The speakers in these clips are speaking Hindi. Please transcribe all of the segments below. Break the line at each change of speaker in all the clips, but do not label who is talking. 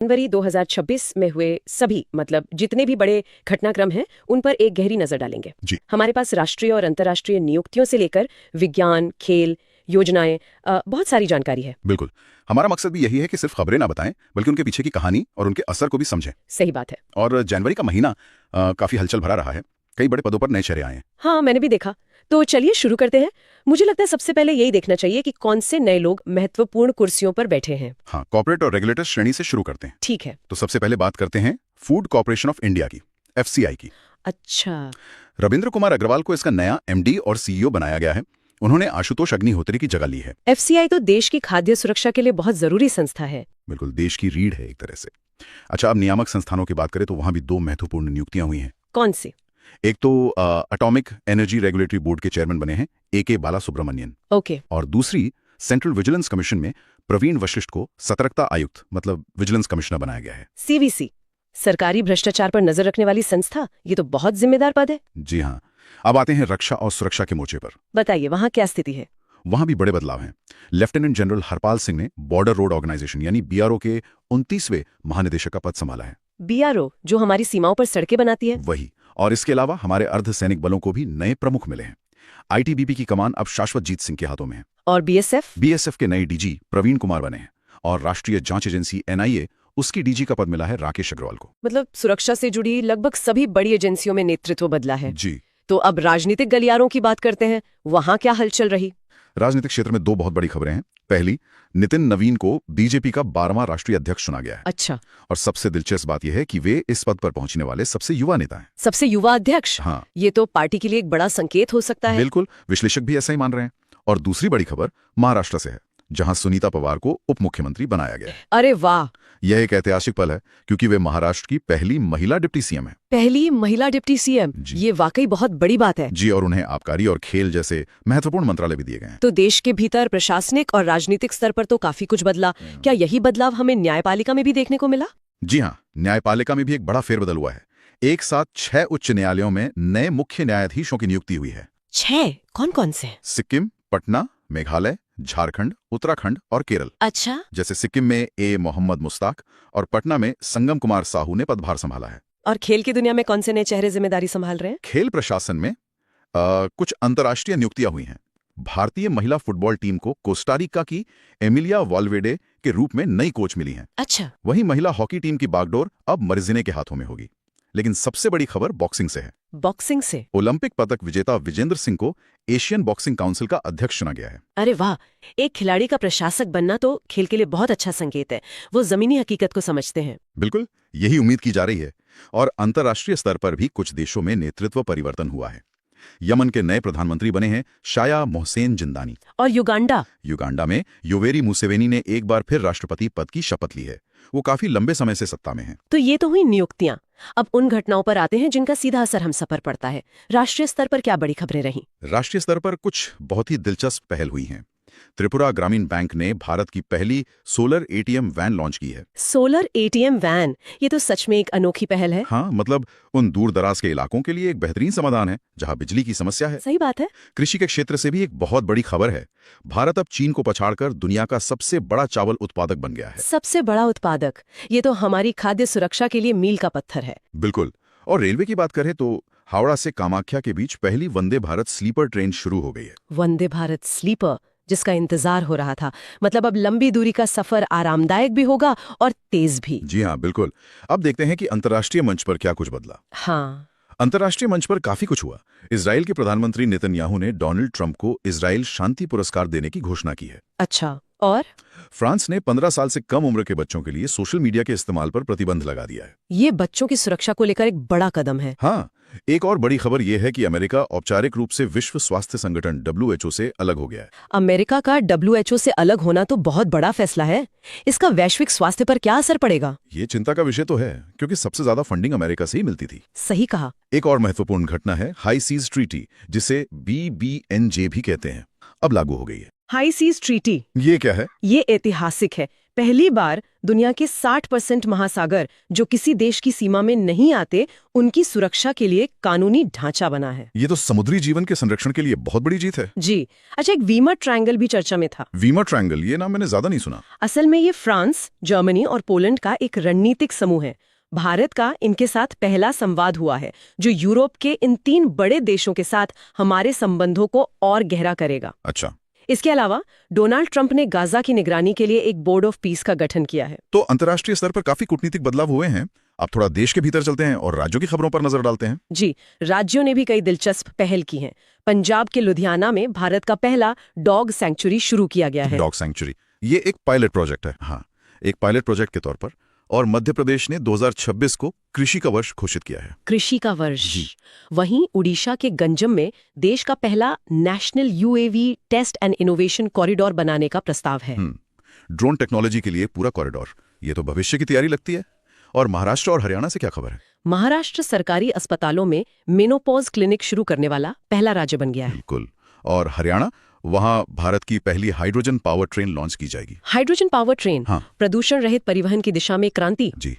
जनवरी 2026 में हुए सभी मतलब जितने भी बड़े घटनाक्रम हैं उन पर एक गहरी नजर डालेंगे।
जी
हमारे पास राष्ट्रीय और अंतर्राष्ट्रीय नियुक्तियों से लेकर विज्ञान, खेल, योजनाएं, बहुत सारी जानकारी है।
बिल्कुल। हमारा मकसद भी यही है कि सिर्फ खबरें ना बताएं बल्कि उनके पीछे की कहानी और उनके असर को भी समझें।
सही बात है।
और जनवरी का महीना काफी हलचल भरा रहा है। कई बड़े पदों पर नए चेहरे आए हैं।
हाँ, मैंने भी देखा। तो चलिए शुरू करते हैं। मुझे लगता है सबसे पहले यही देखना चाहिए कि कौन से नए लोग महत्वपूर्ण कुर्सियों पर बैठे हैं।
हाँ, कॉर्पोरेट और रेगुलेटर श्रेणी से शुरू करते हैं।
ठीक है।
तो सबसे पहले बात करते हैं फूड कॉर्पोरेशन ऑफ इंडिया की, FCI की।
अच्छा।
रविंद्र कुमार अग्रवाल को इसका नया MD और CEO बनाया गया है। उन्होंने आशुतोष अग्निहोत्री की जगह ली है।
FCI तो देश की खाद्य सुरक्षा के लिए बहुत जरूरी संस्था है।
बिल्कुल, देश की रीढ़ है एक तरह से। अच्छा, अब नियामक संस्थानों की बात करें तो वहां भी 2 महत्वपूर्ण नियुक्तियां हुई हैं।
कौन सी?
एक तो एटॉमिक एनर्जी रेगुलेटरी बोर्ड के चेयरमैन बने हैं AK बालासुब्रमण्यन।
ओके।
और दूसरी सेंट्रल विजिलेंस कमीशन में प्रवीण वशिष्ठ को सतर्कता आयुक्त मतलब विजिलेंस कमिश्नर बनाया गया है।
CVC, सरकारी भ्रष्टाचार पर नजर रखने वाली संस्था। ये तो बहुत जिम्मेदार पद है।
जी हाँ। अब आते हैं रक्षा और सुरक्षा के मोर्चे पर।
बताइए, वहाँ क्या स्थिति है?
वहां भी बड़े बदलाव हैं। लेफ्टिनेंट जनरल हरपाल सिंह ने बॉर्डर रोड ऑर्गेनाइजेशन यानी BRO के 29वें महानिदेशक का पद संभाला है।
BRO, जो हमारी सीमाओं पर सड़कें बनाती है।
वही। और इसके अलावा हमारे अर्धसैनिक बलों को भी नए प्रमुख मिले हैं। ITBP की कमान अब शाश्वतजीत सिंह के हाथों में है।
और BSF
के नए DG प्रवीण कुमार बने हैं। और राष्ट्रीय जांच एजेंसी NIA, उसकी DG का पद मिला है राकेश अग्रवाल को।
मतलब सुरक्षा से जुड़ी लगभग सभी बड़ी एजेंसियों में नेतृत्व बदला है।
जी।
तो अब राजनीतिक गलियारों की बात करते हैं। वहां क्या हलचल रही?
राजनीतिक क्षेत्र में 2 बहुत बड़ी खबरें हैं। पहली, नितिन नवीन को BJP का 12वां राष्ट्रीय अध्यक्ष चुना गया है।
अच्छा।
और सबसे दिलचस्प बात यह है कि वे इस पद पर पहुंचने वाले सबसे युवा नेता हैं।
सबसे युवा अध्यक्ष?
हाँ।
ये तो पार्टी के लिए एक बड़ा संकेत हो सकता है।
बिल्कुल, विश्लेषक भी ऐसा ही मान रहे हैं। और दूसरी बड़ी खबर महाराष्ट्र से है, जहां सुनीता पवार को उप मुख्यमंत्री बनाया गया है।
अरे वाह!
यह एक ऐतिहासिक पल है क्योंकि वे महाराष्ट्र की पहली महिला डिप्टी CM है।
पहली महिला डिप्टी CM? ये वाकई बहुत बड़ी बात है।
जी, और उन्हें आबकारी और खेल जैसे महत्वपूर्ण मंत्रालय भी दिए गए हैं।
तो देश के भीतर प्रशासनिक और राजनीतिक स्तर पर तो काफी कुछ बदला। क्या यही बदलाव हमें न्यायपालिका में भी देखने को मिला?
जी हाँ, न्यायपालिका में भी एक बड़ा फेरबदल हुआ है। एक साथ 6 उच्च न्यायालयों में नए मुख्य न्यायाधीशों की नियुक्ति हुई है।
6? कौन कौन से?
सिक्किम, पटना, मेघालय, झारखंड, उत्तराखंड और केरल।
अच्छा।
जैसे सिक्किम में A मोहम्मद मुश्ताक और पटना में संगम कुमार साहू ने पदभार संभाला है।
और खेल की दुनिया में कौन से नए चेहरे जिम्मेदारी संभाल रहे हैं?
खेल प्रशासन में कुछ अंतर्राष्ट्रीय नियुक्तियां हुई हैं। भारतीय महिला फुटबॉल टीम को कोस्टारिका की एमिलिया वाल्वेडे के रूप में नई कोच मिली हैं।
अच्छा।
वहीं महिला हॉकी टीम की बागडोर अब मर्जिने के हाथों में होगी। लेकिन सबसे बड़ी खबर बॉक्सिंग से है।
बॉक्सिंग से?
ओलंपिक पदक विजेता विजेंद्र सिंह को एशियन बॉक्सिंग काउंसिल का अध्यक्ष चुना गया है।
अरे वाह! एक खिलाड़ी का प्रशासक बनना तो खेल के लिए बहुत अच्छा संकेत है। वो जमीनी हकीकत को समझते हैं।
बिल्कुल, यही उम्मीद की जा रही है। और अंतर्राष्ट्रीय स्तर पर भी कुछ देशों में नेतृत्व परिवर्तन हुआ है। यमन के नए प्रधानमंत्री बने हैं शाया मोहसेन जिंदानी।
और युगांडा
में योवेरी मुसेवेनी ने एक बार फिर राष्ट्रपति पद की शपथ ली है। वो काफी लंबे समय से सत्ता में हैं।
तो ये तो हुई नियुक्तियां। अब उन घटनाओं पर आते हैं जिनका सीधा असर हम सब पर पड़ता है। राष्ट्रीय स्तर पर क्या बड़ी खबरें रहीं?
राष्ट्रीय स्तर पर कुछ बहुत ही दिलचस्प पहल हुई हैं। त्रिपुरा ग्रामीण बैंक ने भारत की पहली सोलर ATM वैन लॉन्च की है।
Solar ATM van? ये तो सच में एक अनोखी पहल है।
हाँ, मतलब उन दूर दराज के इलाकों के लिए एक बेहतरीन समाधान है जहां बिजली की समस्या है।
सही बात है।
कृषि के क्षेत्र से भी एक बहुत बड़ी खबर है। भारत अब चीन को पछाड़कर दुनिया का सबसे बड़ा चावल उत्पादक बन गया है।
सबसे बड़ा उत्पादक? ये तो हमारी खाद्य सुरक्षा के लिए मील का पत्थर है।
बिल्कुल। और रेलवे की बात करें तो हावड़ा से कामाख्या के बीच पहली वंदे भारत स्लीपर ट्रेन शुरू हो गई है।
वंदे भारत स्लीपर, जिसका इंतजार हो रहा था। मतलब अब लंबी दूरी का सफर आरामदायक भी होगा और तेज भी।
जी हाँ, बिल्कुल। अब देखते हैं कि अंतर्राष्ट्रीय मंच पर क्या कुछ बदला।
हाँ,
अंतर्राष्ट्रीय मंच पर काफी कुछ हुआ। इजराइल के प्रधानमंत्री नेतन्याहू ने डोनाल्ड ट्रंप को इजराइल शांति पुरस्कार देने की घोषणा की है।
अच्छा। और
फ्रांस ने 15 साल से कम उम्र के बच्चों के लिए सोशल मीडिया के इस्तेमाल पर प्रतिबंध लगा दिया है।
ये बच्चों की सुरक्षा को लेकर एक बड़ा कदम है।
हाँ, एक और बड़ी खबर यह है कि अमेरिका औपचारिक रूप से विश्व स्वास्थ्य संगठन WHO से अलग हो गया है।
अमेरिका का WHO से अलग होना तो बहुत बड़ा फैसला है। इसका वैश्विक स्वास्थ्य पर क्या असर पड़ेगा?
ये चिंता का विषय तो है, क्योंकि सबसे ज्यादा फंडिंग अमेरिका से ही मिलती थी।
सही कहा।
एक और महत्वपूर्ण घटना है हाई सीज ट्रीटी, जिसे BBNJ भी कहते हैं, अब लागू हो गई है।
High seas treaty?
ये क्या है?
ये ऐतिहासिक है। पहली बार दुनिया के 60% महासागर जो किसी देश की सीमा में नहीं आते, उनकी सुरक्षा के लिए कानूनी ढांचा बना है।
ये तो समुद्री जीवन के संरक्षण के लिए बहुत बड़ी जीत है।
जी। अच्छा, एक वीमर ट्रायंगल भी चर्चा में था।
वीमर ट्रायंगल, ये नाम मैंने ज्यादा नहीं सुना।
असल में ये फ्रांस, जर्मनी और पोलैंड का एक रणनीतिक समूह है। भारत का इनके साथ पहला संवाद हुआ है, जो यूरोप के इन 3 बड़े देशों के साथ हमारे संबंधों को और गहरा करेगा।
अच्छा,
इसके अलावा डोनाल्ड ट्रंप ने गाजा की निगरानी के लिए एक बोर्ड ऑफ पीस का गठन किया है।
तो अंतर्राष्ट्रीय स्तर पर काफी कूटनीतिक बदलाव हुए हैं। अब थोड़ा देश के भीतर चलते हैं और राज्यों की खबरों पर नजर डालते हैं।
जी, राज्यों ने भी कई दिलचस्प पहल की हैं। पंजाब के लुधियाना में भारत का पहला डॉग सैंक्चुरी शुरू किया गया है।
डॉग सैंक्चुरी, ये एक पायलट प्रोजेक्ट है। हाँ, एक पायलट प्रोजेक्ट के तौर पर। और मध्य प्रदेश ने 2026 को कृषि का वर्ष घोषित किया है।
कृषि का वर्ष। वहीं उड़ीसा के गंजम में देश का पहला national UAV test and innovation corridor बनाने का प्रस्ताव है।
ड्रोन टेक्नोलॉजी के लिए पूरा कॉरिडोर, ये तो भविष्य की तैयारी लगती है। और महाराष्ट्र और हरियाणा से क्या खबर है?
महाराष्ट्र सरकारी अस्पतालों में मेनोपॉज क्लिनिक शुरू करने वाला पहला राज्य बन गया है।
बिल्कुल। और हरियाणा, वहां भारत की पहली हाइड्रोजन पावर ट्रेन लॉन्च की जाएगी।
हाइड्रोजन पावर ट्रेन,
हाँ।
प्रदूषण रहित परिवहन की दिशा में क्रांति।
जी।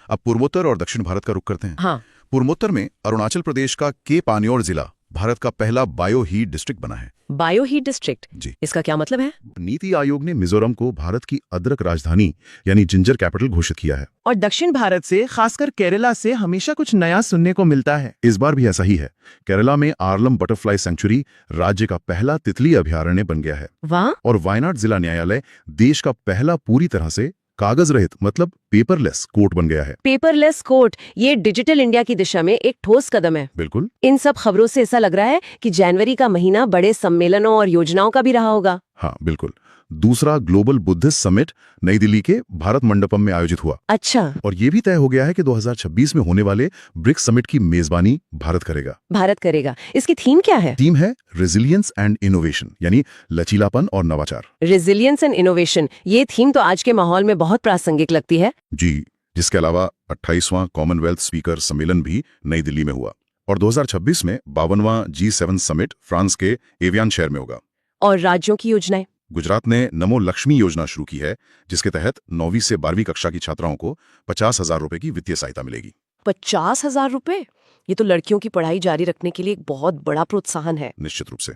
अब पूर्वोत्तर और दक्षिण भारत का रुख करते हैं।
हाँ।
पूर्वोत्तर में अरुणाचल प्रदेश का के पान्योर जिला भारत का पहला बायो हीट डिस्ट्रिक्ट बना है।
बायो हीट डिस्ट्रिक्ट,
जी।
इसका क्या मतलब है?
नीति आयोग ने मिजोरम को भारत की अदरक राजधानी यानी जिंजर कैपिटल घोषित किया है।
और दक्षिण भारत से, खासकर केरला से हमेशा कुछ नया सुनने को मिलता है।
इस बार भी ऐसा ही है। केरला में आर्लम बटरफ्लाई सेंचुरी राज्य का पहला तितली अभयारण्य बन गया है।
वाह।
और वायनाड जिला न्यायालय देश का पहला पूरी तरह से कागज रहित मतलब पेपरलेस कोर्ट बन गया है।
पेपरलेस कोर्ट, ये डिजिटल इंडिया की दिशा में एक ठोस कदम है।
बिल्कुल।
इन सब खबरों से ऐसा लग रहा है कि जनवरी का महीना बड़े सम्मेलनों और योजनाओं का भी रहा होगा।
हाँ, बिल्कुल। दूसरा ग्लोबल बुद्धिस्ट समिट नई दिल्ली के भारत मंडपम में आयोजित हुआ।
अच्छा।
और ये भी तय हो गया है कि 2026 में होने वाले ब्रिक्स समिट की मेजबानी भारत करेगा।
भारत करेगा। इसकी थीम क्या है?
थीम है रेजिलियंस एंड इनोवेशन, यानी लचीलापन और नवाचार।
रेजिलियंस एंड इनोवेशन, ये थीम तो आज के माहौल में बहुत प्रासंगिक लगती है।
जी। जिसके अलावा 28वां कॉमनवेल्थ स्पीकर सम्मेलन भी नई दिल्ली में हुआ। और 2026 में 52वां G7 समिट फ्रांस के एवियान शहर में होगा।
और राज्यों की योजनाएं?
गुजरात ने नमो लक्ष्मी योजना शुरू की है, जिसके तहत 9वीं से 12वीं कक्षा की छात्राओं को 50,000 रुपए की वित्तीय सहायता मिलेगी।
50,000 रुपए? ये तो लड़कियों की पढ़ाई जारी रखने के लिए एक बहुत बड़ा प्रोत्साहन है।
निश्चित रूप से।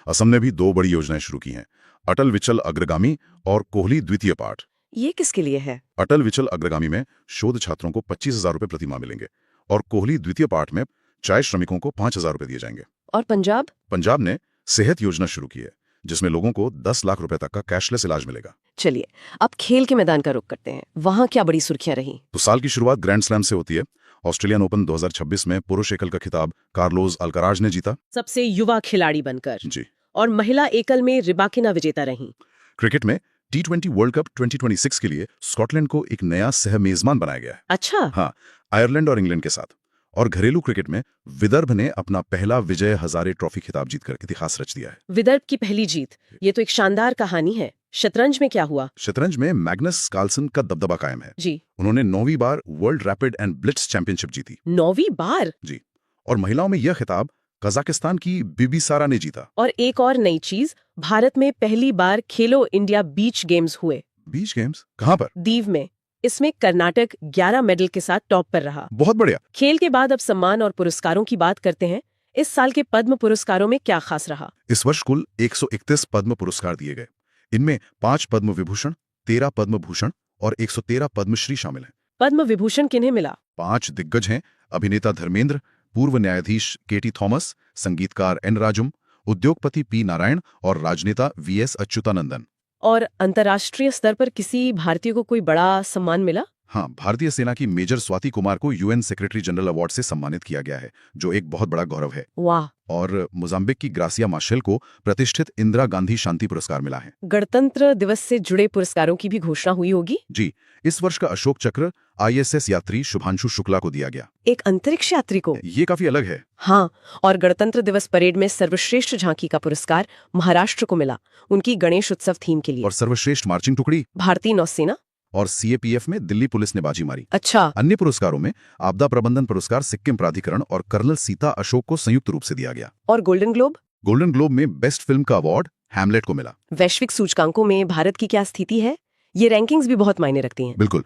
असम ने भी 2 बड़ी योजनाएं शुरू की हैं, अटल विचल अग्रगामी और कोहली द्वितीय पाठ।
ये किसके लिए है?
अटल विचल अग्रगामी में शोध छात्रों को 25,000 रुपए प्रति माह मिलेंगे और कोहली द्वितीय पाठ में चाय श्रमिकों को 5,000 रुपए दिए जाएंगे।
और पंजाब?
पंजाब ने सेहत योजना शुरू की है, जिसमें लोगों को 10 लाख रुपए तक का कैशलेस इलाज मिलेगा।
चलिए, अब खेल के मैदान का रुख करते हैं। वहां क्या बड़ी सुर्खियां रही?
तो साल की शुरुआत ग्रैंड स्लैम से होती है। ऑस्ट्रेलियन ओपन 2026 में पुरुष एकल का खिताब कार्लोस अल्कराज ने जीता,
सबसे युवा खिलाड़ी बनकर।
जी।
और महिला एकल में रिबाकिना विजेता रहीं।
क्रिकेट में T20 वर्ल्ड कप 2026 के लिए स्कॉटलैंड को एक नया सह मेजबान बनाया गया है।
अच्छा।
हाँ, आयरलैंड और इंग्लैंड के साथ। और घरेलू क्रिकेट में विदर्भ ने अपना पहला विजय हजारे ट्रॉफी खिताब जीतकर इतिहास रच दिया है।
विदर्भ की पहली जीत, ये तो एक शानदार कहानी है। शतरंज में क्या हुआ?
शतरंज में मैग्नस कार्लसन का दबदबा कायम है।
जी।
उन्होंने 9वीं बार world rapid and blitz championship जीती।
9वीं बार?
जी। और महिलाओं में यह खिताब कजाकिस्तान की बिबिसारा ने जीता।
और एक और नई चीज, भारत में पहली बार खेलो इंडिया बीच गेम्स हुए।
बीच गेम्स कहाँ पर?
दीव में। इसमें कर्नाटक 11 मेडल के साथ टॉप पर रहा।
बहुत बढ़िया।
खेल के बाद अब सम्मान और पुरस्कारों की बात करते हैं। इस साल के पद्म पुरस्कारों में क्या खास रहा?
इस वर्ष कुल 131 पद्म पुरस्कार दिए गए। इनमें 5 पद्म विभूषण, 13 पद्म भूषण और 113 पद्मश्री शामिल हैं।
पद्म विभूषण किन्हें मिला?
5 दिग्गज हैं: अभिनेता धर्मेंद्र, पूर्व न्यायाधीश केटी थॉमस, संगीतकार एन राजुम, उद्योगपति पी नारायण और राजनेता VS अच्युतानंदन।
और अंतर्राष्ट्रीय स्तर पर किसी भारतीय को कोई बड़ा सम्मान मिला?
हाँ, भारतीय सेना की मेजर स्वाति कुमार को UN सेक्रेटरी जनरल अवार्ड से सम्मानित किया गया है, जो एक बहुत बड़ा गौरव है।
वाह।
और मोजाम्बिक की ग्रासिया मार्शल को प्रतिष्ठित इंदिरा गांधी शांति पुरस्कार मिला है।
गणतंत्र दिवस से जुड़े पुरस्कारों की भी घोषणा हुई होगी?
जी। इस वर्ष का अशोक चक्र ISS यात्री शुभांशु शुक्ला को दिया गया।
एक अंतरिक्ष यात्री को?
ये काफी अलग है।
हाँ। और गणतंत्र दिवस परेड में सर्वश्रेष्ठ झांकी का पुरस्कार महाराष्ट्र को मिला, उनकी गणेश उत्सव थीम के लिए।
और सर्वश्रेष्ठ मार्चिंग टुकड़ी
भारतीय नौसेना।
और CAPF में दिल्ली पुलिस ने बाजी मारी।
अच्छा।
अन्य पुरस्कारों में आपदा प्रबंधन पुरस्कार सिक्किम प्राधिकरण और कर्नल सीता अशोक को संयुक्त रूप से दिया गया।
और गोल्डन ग्लोब?
गोल्डन ग्लोब में बेस्ट फिल्म का अवार्ड हैमलेट को मिला।
वैश्विक सूचकांकों में भारत की क्या स्थिति है? ये रैंकिंग्स भी बहुत मायने रखती हैं।
बिल्कुल।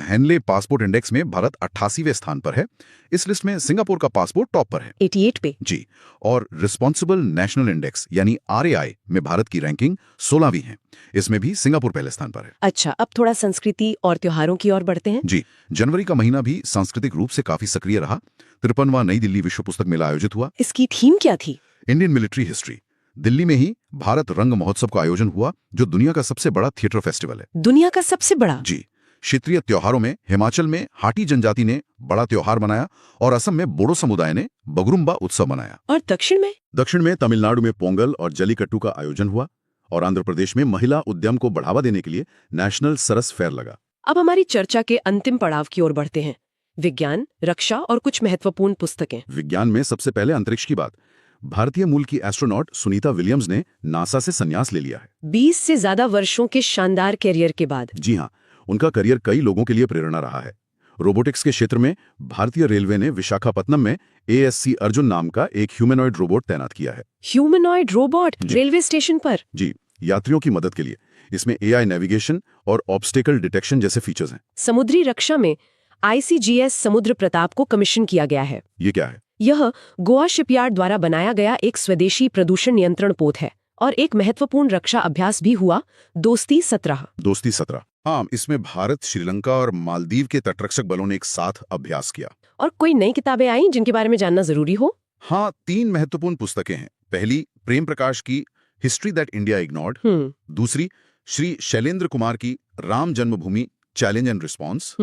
हेनले पासपोर्ट इंडेक्स में भारत 88वें स्थान पर है। इस लिस्ट में सिंगापुर का पासपोर्ट टॉप पर है
88 पे।
जी। और रिस्पॉन्सिबल नेशनल इंडेक्स यानी RAI में भारत की रैंकिंग 16वीं है। इसमें भी सिंगापुर पहले स्थान पर है।
अच्छा, अब थोड़ा संस्कृति और त्योहारों की ओर बढ़ते हैं।
जी। जनवरी का महीना भी सांस्कृतिक रूप से काफी सक्रिय रहा। 53वां नई दिल्ली विश्व पुस्तक मेला आयोजित हुआ।
इसकी थीम क्या थी?
Indian military history. दिल्ली में ही भारत रंग महोत्सव का आयोजन हुआ, जो दुनिया का सबसे बड़ा थिएटर फेस्टिवल है।
दुनिया का सबसे बड़ा?
जी। क्षेत्रीय त्योहारों में हिमाचल में हाटी जनजाति ने बड़ा त्योहार मनाया और असम में बोडो समुदाय ने बगरुम्बा उत्सव मनाया।
और दक्षिण में?
दक्षिण में तमिलनाडु में पोंगल और जलीकट्टू का आयोजन हुआ और आंध्र प्रदेश में महिला उद्यम को बढ़ावा देने के लिए नेशनल सरस फेयर लगा।
अब हमारी चर्चा के अंतिम पड़ाव की ओर बढ़ते हैं। विज्ञान, रक्षा और कुछ महत्वपूर्ण पुस्तकें।
विज्ञान में सबसे पहले अंतरिक्ष की बात। भारतीय मूल की एस्ट्रोनॉट सुनीता विलियम्स ने नासा से संन्यास ले लिया है।
20 से ज्यादा वर्षों के शानदार कैरियर के बाद।
जी हाँ, उनका करियर कई लोगों के लिए प्रेरणा रहा है। रोबोटिक्स के क्षेत्र में भारतीय रेलवे ने विशाखापत्तनम में ASC अर्जुन नाम का एक ह्यूमनॉइड रोबोट तैनात किया है।
ह्यूमनॉइड रोबोट रेलवे स्टेशन पर?
जी, यात्रियों की मदद के लिए। इसमें AI नेविगेशन और ऑब्स्टेकल डिटेक्शन जैसे फीचर्स हैं।
समुद्री रक्षा में ICGS समुद्र प्रताप को कमीशन किया गया है।
ये क्या है?
यह गोवा शिपयार्ड द्वारा बनाया गया एक स्वदेशी प्रदूषण नियंत्रण पोत है और एक महत्वपूर्ण रक्षा अभ्यास भी हुआ, दोस्ती 17।
दोस्ती 17। हाँ, इसमें भारत, श्रीलंका और मालदीव के तटरक्षक बलों ने एक साथ अभ्यास किया।
और कोई नई किताबें आई जिनके बारे में जानना जरूरी हो?
हाँ, 3 महत्वपूर्ण पुस्तकें हैं। पहली, प्रेम प्रकाश की हिस्ट्री दैट इंडिया इग्नोर्ड। दूसरी, श्री शैलेंद्र कुमार की राम जन्मभूमि चैलेंज एंड रिस्पॉन्स।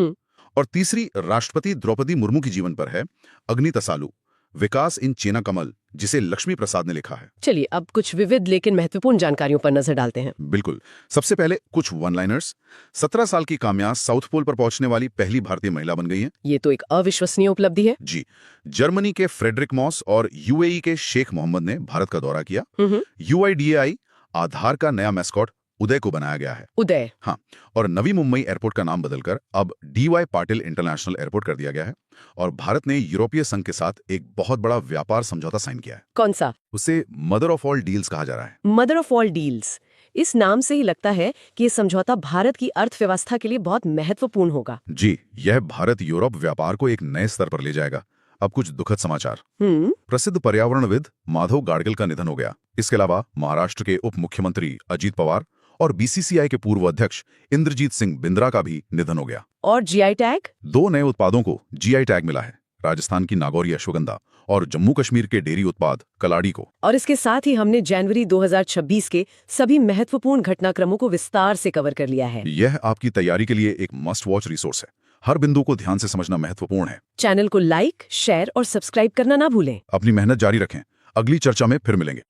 और तीसरी, राष्ट्रपति द्रौपदी मुर्मू की जीवन पर है, अग्नि तसालु, विकास इन चेना कमल, जिसे लक्ष्मी प्रसाद ने लिखा है।
चलिए अब कुछ विविध लेकिन महत्वपूर्ण जानकारियों पर नजर डालते हैं।
बिल्कुल। सबसे पहले कुछ वन लाइनर्स। 17 साल की काम्या साउथ पोल पर पहुंचने वाली पहली भारतीय महिला बन गई हैं।
ये तो एक अविश्वसनीय उपलब्धि है।
जी। जर्मनी के फ्रेडरिक मॉस और UAE के शेख मोहम्मद ने भारत का दौरा किया। UIDAI आधार का नया मैस्कॉट उदय को बनाया गया है।
उदय?
हाँ। और नवी मुंबई एयरपोर्ट का नाम बदलकर अब DY पाटिल इंटरनेशनल एयरपोर्ट कर दिया गया है। और भारत ने यूरोपीय संघ के साथ एक बहुत बड़ा व्यापार समझौता साइन किया है।
कौन सा?
उसे मदर ऑफ ऑल डील्स कहा जा रहा है।
Mother of all deals. इस नाम से ही लगता है कि ये समझौता भारत की अर्थव्यवस्था के लिए बहुत महत्वपूर्ण होगा।
जी, यह भारत यूरोप व्यापार को एक नए स्तर पर ले जाएगा। अब कुछ दुखद समाचार। प्रसिद्ध पर्यावरणविद माधव गाडगिल का निधन हो गया। इसके अलावा महाराष्ट्र के उप मुख्यमंत्री अजीत पवार और BCCI के पूर्व अध्यक्ष इंद्रजीत सिंह बिंद्रा का भी निधन हो गया।
और GI टैग?
2 नए उत्पादों को GI टैग मिला है, राजस्थान की नागौरी अश्वगंधा और जम्मू कश्मीर के डेयरी उत्पाद कलाड़ी को।
और इसके साथ ही हमने जनवरी 2026 के सभी महत्वपूर्ण घटनाक्रमों को विस्तार से कवर कर लिया है।
यह आपकी तैयारी के लिए एक मस्ट वॉच रिसोर्स है। हर बिंदु को ध्यान से समझना महत्वपूर्ण है।
चैनल को लाइक, शेयर और सब्सक्राइब करना ना भूलें।
अपनी मेहनत जारी रखें। अगली चर्चा में फिर मिलेंगे।